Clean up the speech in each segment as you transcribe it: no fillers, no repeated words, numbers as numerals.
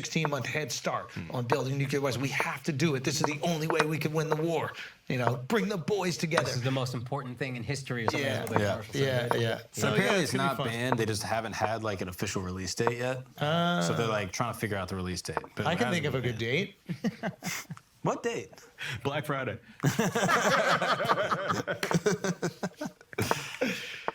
16-month head start on building nuclear weapons. We have to do it. This is the only way we can win the war. Bring the boys together. This is the most important thing in history or something. Yeah. So apparently it's not banned. They just haven't had like an official release date yet. So they're like trying to figure out the release date. But I can think of a good date. What date? Black Friday.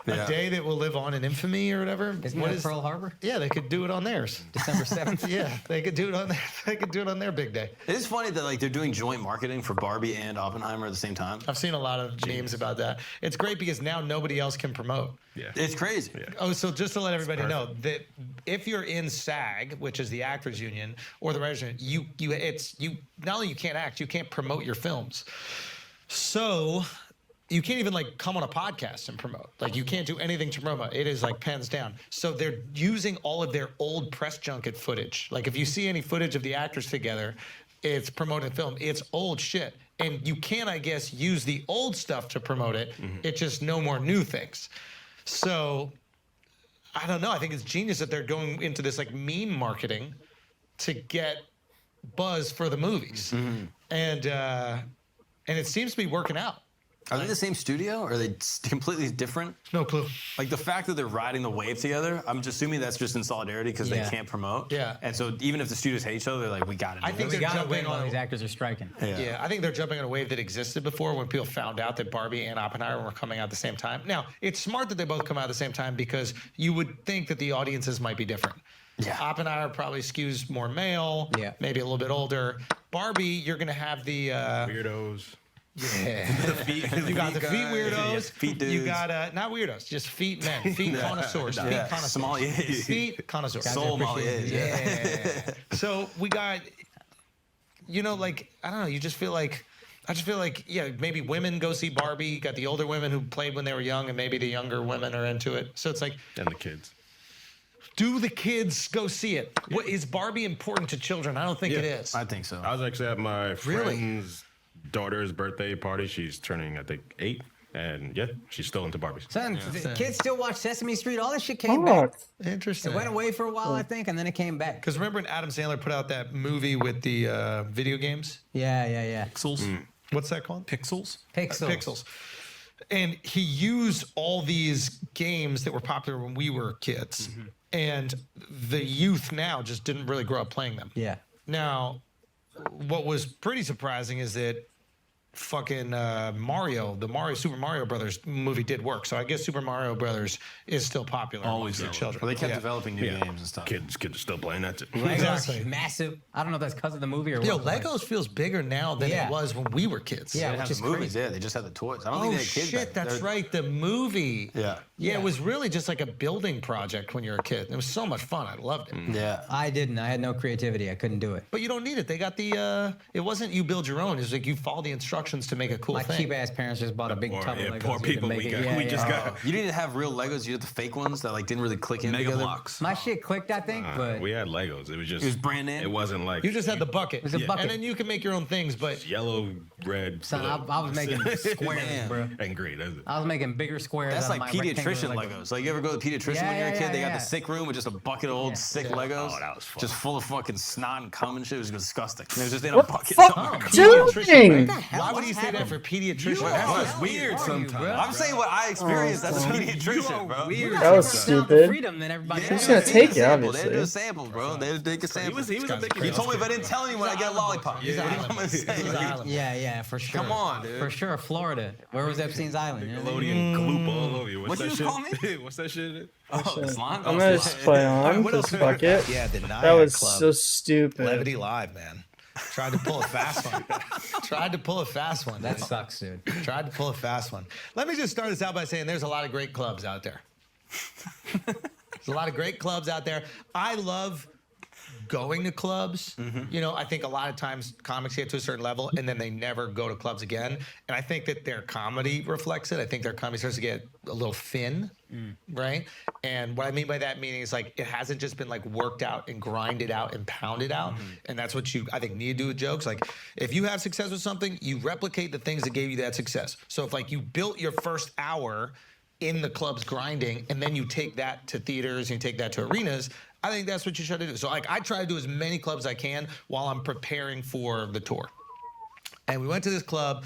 A day that will live on in infamy or whatever. Isn't that Pearl Harbor? Yeah, they could do it on theirs. December 7th? Yeah, they could do it on their, they could do it on their big day. It is funny that like they're doing joint marketing for Barbie and Oppenheimer at the same time. I've seen a lot of memes about that. It's great because now nobody else can promote. Yeah. It's crazy. Yeah. Oh, so just to let everybody know that if you're in SAG, which is the actors union, or the writers union, you not only you can't act, you can't promote your films. So you can't even like come on a podcast and promote. Like you can't do anything to promote. It is like pens down. So they're using all of their old press junket footage. Like if you see any footage of the actors together, it's promoted film. It's old shit. And you can, I guess, use the old stuff to promote it. It's just no more new things. So I don't know. I think it's genius that they're going into this like meme marketing to get buzz for the movies. And it seems to be working out. Are they the same studio, or are they completely different? No clue. Like the fact that they're riding the wave together, I'm just assuming that's just in solidarity because they can't promote. Yeah. And so even if the studios hate each other, they're like, we got to do I think this. they're Gotta jumping win while on these actors are striking. Yeah, I think they're jumping on a wave that existed before when people found out that Barbie and Oppenheimer were coming out at the same time. Now, it's smart that they both come out at the same time because you would think that the audiences might be different. Yeah. Oppenheimer probably skews more male, maybe a little bit older. Barbie, you're going to have the... Weirdos. Yeah. You got the feet weirdos. Feet dudes. You got, not weirdos, just feet men. Feet connoisseurs. Feet connoisseurs. Sommeliers. Feet connoisseurs. Soul sommeliers. Yeah. So we got, like, I don't know, I just feel like, maybe women go see Barbie. You got the older women who played when they were young, and maybe the younger women are into it. So it's like... And the kids. Do the kids go see it? What, is Barbie important to children? I don't think it is. I think so. I was actually at my friend's daughter's birthday party. She's turning, I think, 8. And she's still into Barbies. Son, the kids still watch Sesame Street. All that shit came back. Interesting. It went away for a while, I think, and then it came back. Because remember when Adam Sandler put out that movie with the video games? Yeah. Pixels. What's that called? Pixels. Pixels. And he used all these games that were popular when we were kids. And the youth now just didn't really grow up playing them. Yeah. Now, what was pretty surprising is that fucking Super Mario Brothers movie did work. So I guess Super Mario Brothers is still popular Always amongst the children. Well, they kept developing new games and stuff. Kids are still playing that too. Exactly. Massive. I don't know if that's because of the movie or Yo, what. Legos feels bigger now than it was when we were kids. Yeah, They which have is the movies, crazy. they just had the toys. I don't Oh think they had kids shit, back then. that's right. The movie. Yeah. Yeah, it was really just like a building project when you were a kid. It was so much fun. I loved it. Yeah. I didn't. I had no creativity. I couldn't do it. But you don't need it. They got the. It wasn't you build your own. It was like you follow the instructions to make a cool My thing. cheap ass parents just bought a big tub of Legos. Poor so people could we make got. it. We just got You didn't have real Legos. You had the fake ones that like didn't really click in Mega together. Blocks. My shit clicked, I think, but we had Legos. It was just. It was brand name? It wasn't like. You just had the bucket. It was a bucket. And then you can make your own things. But yellow, red. son, blue. I was making squares, Man. bro. And green. That's it. I was making bigger squares. That's out of like my pediatrician rectangular Legos. Like you ever go to the pediatrician Yeah, when you're a yeah, kid? They yeah, got yeah. the sick room with just a bucket of old sick Legos. Oh, that was fun. Just full of fucking snot and cum and shit. It was disgusting. It was just in a What the bucket. fuck doing? why would you say that for pediatrician? That's weird sometimes. I'm saying what I experienced as a pediatrician, bro. Weird. That was stupid. Freedom than everybody Who's else. gonna take it, They obviously? do samples, bro. They take a sample. He was a big. You told me if I didn't tell anyone, I get a lollipop. He's What an am I gonna say? He's an island. Yeah, for sure. Come on, dude. For sure, Florida. Where was Epstein's Island? You know what I mean? Nickelodeon gloop all over you. What that you just shit? call me? What's that shit? Oh, slime? I'm gonna just play on. what Just else? fuck it. Yeah, the Nyack That was Club. so stupid. Levity Live, man. Tried to pull a fast one. That sucks, dude. Tried to pull a fast one. Let me just start this out by saying there's a lot of great clubs out there. There's a lot of great clubs out there. I love going to clubs. You know, I think a lot of times comics get to a certain level and then they never go to clubs again. And I think that their comedy reflects it. I think their comedy starts to get a little thin, right? And what I mean by that meaning is like it hasn't just been like worked out and grinded out and pounded out. And that's what you, I think, need to do with jokes. Like if you have success with something, you replicate the things that gave you that success. So if like you built your first hour in the clubs grinding and then you take that to theaters and you take that to arenas, I think that's what you should do. So like I try to do as many clubs as I can while I'm preparing for the tour. And we went to this club,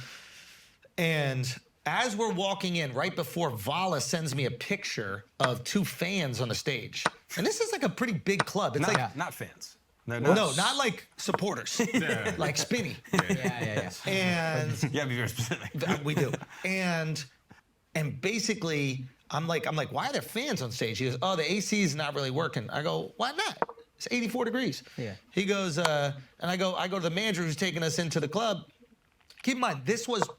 and as we're walking in, right before Vala sends me a picture of 2 fans on the stage. And this is like a pretty big club. It's Not fans. no, not like supporters. Like Spinny. Yeah. And Yeah, be very specific. we do. And basically, I'm like, why are there fans on stage? He goes, oh, the AC is not really working. I go, why not? It's 84 degrees. Yeah. He goes, and I go to the manager who's taking us into the club. Keep in mind,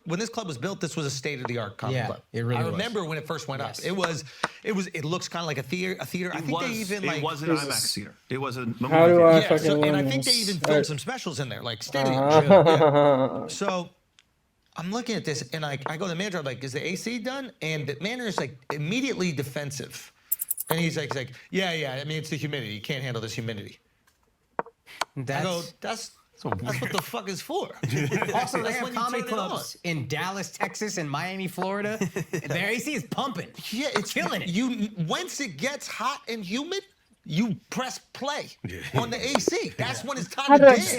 when this club was built, this was a state-of-the-art comedy club. It really I was. remember when it first went up. It looks kind of like a theater. I think they even it like. was an IMAX theater. It was a How do I Yeah, fucking so, win and I think they this? even filmed some specials in there, like state-of-the-art. So I'm looking at this, and I go to the manager, I'm like, is the AC done? And the manager's like immediately defensive. And he's like, yeah, I mean, it's the humidity. You can't handle this humidity. I go, that's what the fuck is for. Also, they That's have when you comedy turn it on. clubs in Dallas, Texas, and Miami, Florida. Their AC is pumping. Yeah, it's killing it. Once it gets hot and humid, you press play on the AC. That's when it's time How to do I dance.